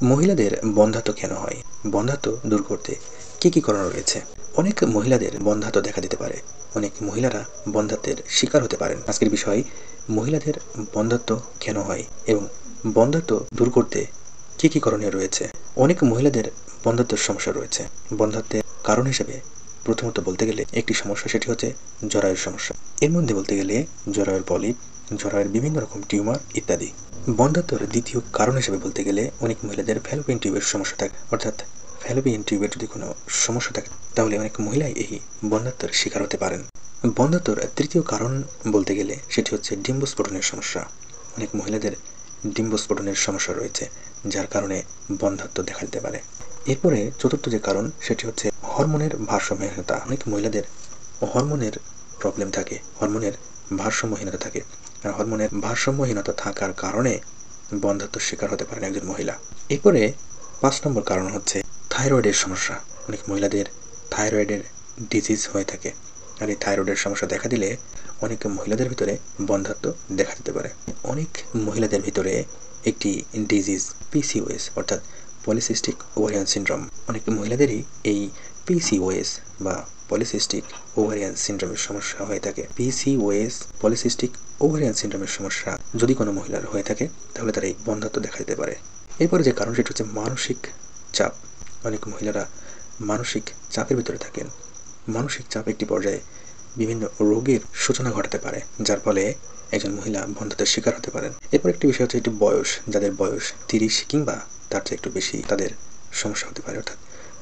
মহিলাদের বন্ধ্যাত্ব কেন হয়? বন্ধ্যাত্ব দূর করতে কি করণীয় রয়েছে? অনেক মহিলাদের বন্ধ্যাত্ব দেখা দিতে পারে। অনেক মহিলারা বন্ধ্যাত্বের শিকার হতে পারেন। আজকের বিষয় মহিলাদের বন্ধ্যাত্ব কেন হয় এবং বন্ধ্যাত্ব দূর করতে কি করণীয় রয়েছে? অনেক মহিলাদের বন্ধ্যাত্বের সমস্যা রয়েছে। বন্ধ্যাত্বের কারণ হিসেবে প্রথমত বলতে গেলে একটি সমস্যা, সেটি হচ্ছে জরায়ুর সমস্যা। এর মধ্যে বলতে গেলে জরায়ুর পলিপ, জরায়ুর বিভিন্ন রকম টিউমার ইত্যাদি। বন্ধ্যাত্বের দ্বিতীয় কারণ হিসেবে বলতে গেলে অনেক মহিলাদের ফ্যালোপিয়ান টিউবের সমস্যা থাকে, অর্থাৎ ফ্যালোপিয়ান টিউবের যদি কোনো সমস্যা থাকে তাহলে অনেক মহিলাই এই বন্ধ্যাত্বের শিকার হতে পারেন। বন্ধ্যাত্বের তৃতীয় কারণ বলতে গেলে সেটি হচ্ছে ডিম্বস্ফোটনের সমস্যা। অনেক মহিলাদের ডিম্বস্ফোটনের সমস্যা রয়েছে, যার কারণে বন্ধ্যাত্ব দেখা দিতে পারে। এরপরে চতুর্থ যে কারণ সেটি হচ্ছে হরমোনের ভারসাম্যহীনতা। অনেক মহিলাদের হরমোনের প্রবলেম থাকে, হরমোনের ভারসাম্যহীনতা থাকে। আর হরমোনের ভারসাম্যহীনতা থাকার কারণে বন্ধ্যাত্বের শিকার হতে পারেন একজন মহিলা। এরপরে ৫ নম্বর কারণ হচ্ছে থাইরয়েডের সমস্যা। অনেক মহিলাদের থাইরয়েডের ডিজিজ হয়ে থাকে। আর এই থাইরয়েডের সমস্যা দেখা দিলে অনেক মহিলাদের ভিতরে বন্ধ্যাত্ব দেখা দিতে পারে। অনেক মহিলাদের ভিতরে একটি ডিজিজ পিসিওএস অর্থাৎ পলিসিস্টিক ওভারিয়ান সিনড্রোম। অনেক মহিলাদেরই এই পিসিওএস বা পলিসিস্টিক ওভারিয়ান সিনড্রোমের সমস্যা হয়ে থাকে। পিসিওএস পলিসিস্টিক ওভারিয়ান সিনড্রোমের সমস্যা যদি কোনো মহিলার হয়ে থাকে তাহলে তার এই বন্ধ্যাত্ব দেখা দিতে পারে। এরপরে যে কারণ সেটি হচ্ছে মানসিক চাপ। অনেক মহিলারা মানসিক চাপের ভিতরে থাকেন। মানসিক চাপ একটি পর্যায়ে বিভিন্ন রোগের সূচনা ঘটাতে পারে, যার ফলে একজন মহিলা বন্ধ্যাত্বের শিকার হতে পারেন। এরপর একটি বিষয় হচ্ছে একটি বয়স। যাদের বয়স ৩০ কিংবা তার চেয়ে একটু বেশি তাদের সমস্যা হতে পারে, অর্থাৎ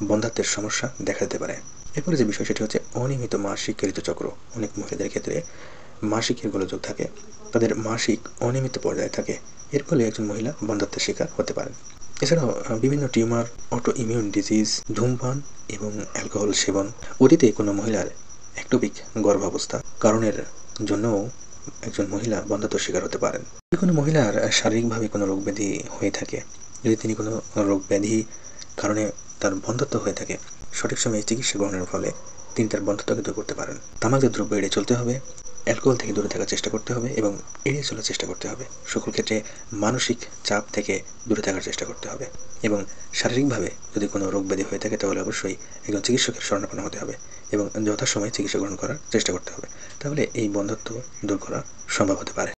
বন্ধ্যাত্বের সমস্যা দেখা দিতে পারে। এরপরে যে বিষয় সেটি হচ্ছে অনিয়মিত মাসিক ঋতুচক্র। অনেক মহিলাদের ক্ষেত্রে মাসিকের গোলযোগ থাকে, তাদের মাসিক অনিয়মিত পর্যায়ে থাকে। এর ফলে একজন মহিলা বন্ধ্যাত্বের শিকার হতে পারেন। এছাড়াও বিভিন্ন টিউমার, অটো ইমিউন ডিজিজ, ধূমপান এবং অ্যালকোহল সেবন, অতীতে কোনো মহিলার একটোপিক গর্ভাবস্থা কারণের জন্যও একজন মহিলা বন্ধ্যাত্বের শিকার হতে পারেন। যদি কোনো মহিলার শারীরিকভাবে কোনো রোগ ব্যাধি হয়ে থাকে, যদি তিনি কোনো রোগ ব্যাধি কারণে তার বন্ধ্যাত্ব হয়ে থাকে, সঠিক সময়ে চিকিৎসা গ্রহণের ফলে তিনি তার বন্ধ্যাত্বকে দূর করতে পারেন। তামাকজাত দ্রব্য এড়িয়ে চলতে হবে, অ্যালকোহল থেকে দূরে থাকার চেষ্টা করতে হবে এবং এড়িয়ে চলার চেষ্টা করতে হবে। সকল ক্ষেত্রে মানসিক চাপ থেকে দূরে থাকার চেষ্টা করতে হবে এবং শারীরিকভাবে যদি কোনো রোগ ব্যাধি হয়ে থাকে তাহলে অবশ্যই একজন চিকিৎসকের শরণাপন্ন হতে হবে এবং যথাসময়ে চিকিৎসা গ্রহণ করার চেষ্টা করতে হবে। তাহলে এই বন্ধ্যাত্ব দূর করা সম্ভব হতে পারে।